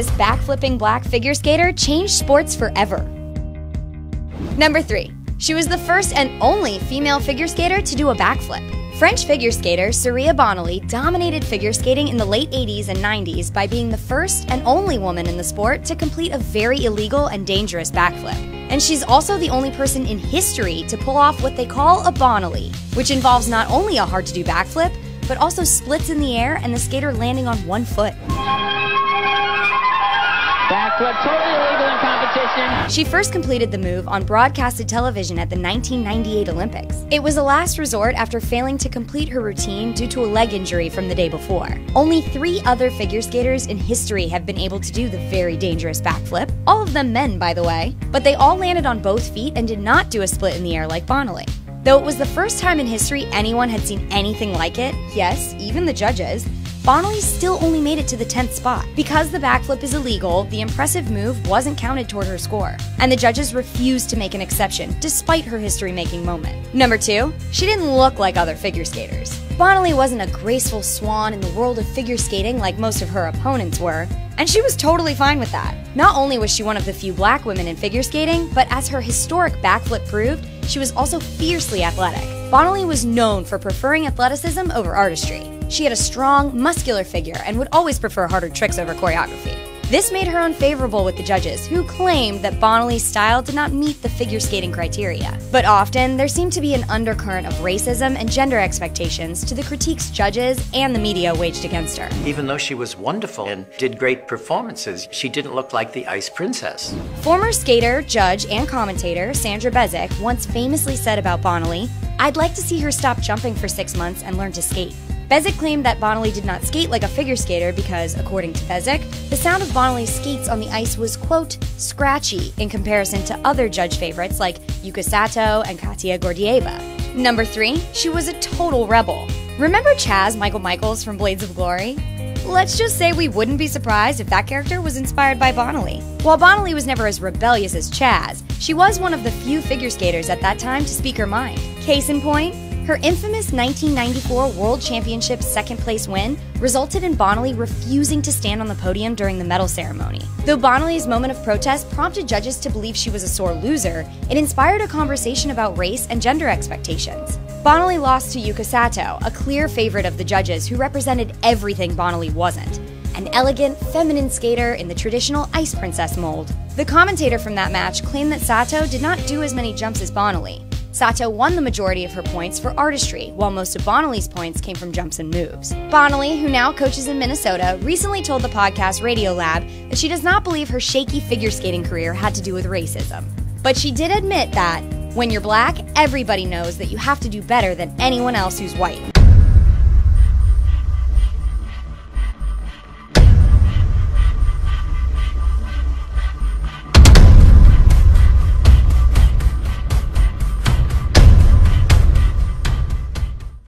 this backflipping black figure skater changed sports forever. Number 3. She was the first and only female figure skater to do a backflip. French figure skater Saria Bonelli dominated figure skating in the late 80s and 90s by being the first and only woman in the sport to complete a very illegal and dangerous backflip. And she's also the only person in history to pull off what they call a Bonelli, which involves not only a hard-to-do backflip, but also splits in the air and the skater landing on one foot. Backflip, totally illegal in competition. She first completed the move on broadcasted television at the 1998 Olympics. It was a last resort after failing to complete her routine due to a leg injury from the day before. Only 3 other figure skaters in history have been able to do the very dangerous backflip, all of them men, by the way, but they all landed on both feet and did not do a split in the air like Bonelli. Though it was the first time in history anyone had seen anything like it, yes, even the judges, Bonelli still only made it to the 10th spot. Because the backflip is illegal, the impressive move wasn't counted toward her score, and the judges refused to make an exception, despite her history-making moment. Number 2, she didn't look like other figure skaters. Bonelli wasn't a graceful swan in the world of figure skating like most of her opponents were, and she was totally fine with that. Not only was she one of the few black women in figure skating, but as her historic backflip proved, she was also fiercely athletic. Bonelli was known for preferring athleticism over artistry. She had a strong, muscular figure and would always prefer harder tricks over choreography. This made her unfavorable with the judges, who claimed that Bonelli's style did not meet the figure skating criteria. But often, there seemed to be an undercurrent of racism and gender expectations to the critiques judges and the media waged against her. Even though she was wonderful and did great performances, she didn't look like the ice princess. Former skater, judge, and commentator Sandra Bezic once famously said about Bonelli, "I'd like to see her stop jumping for 6 months and learn to skate." Bezic claimed that Bonelli did not skate like a figure skater because, according to Bezic, the sound of Bonelli's skates on the ice was, quote, scratchy in comparison to other judge favorites like Yuka Sato and Katia Gordieva. Number 3, she was a total rebel. Remember Chaz Michael Michaels from Blades of Glory? Let's just say we wouldn't be surprised if that character was inspired by Bonelli. While Bonelli was never as rebellious as Chaz, she was one of the few figure skaters at that time to speak her mind. Case in point, her infamous 1994 World Championship second-place win resulted in Bonelli refusing to stand on the podium during the medal ceremony. Though Bonelli's moment of protest prompted judges to believe she was a sore loser, it inspired a conversation about race and gender expectations. Bonelli lost to Yuka Sato, a clear favorite of the judges who represented everything Bonelli wasn't, an elegant, feminine skater in the traditional ice princess mold. The commentator from that match claimed that Sato did not do as many jumps as Bonelli. Sato won the majority of her points for artistry, while most of Bonelli's points came from jumps and moves. Bonelli, who now coaches in Minnesota, recently told the podcast Radiolab that she does not believe her shaky figure skating career had to do with racism. But she did admit that, when you're black, everybody knows that you have to do better than anyone else who's white.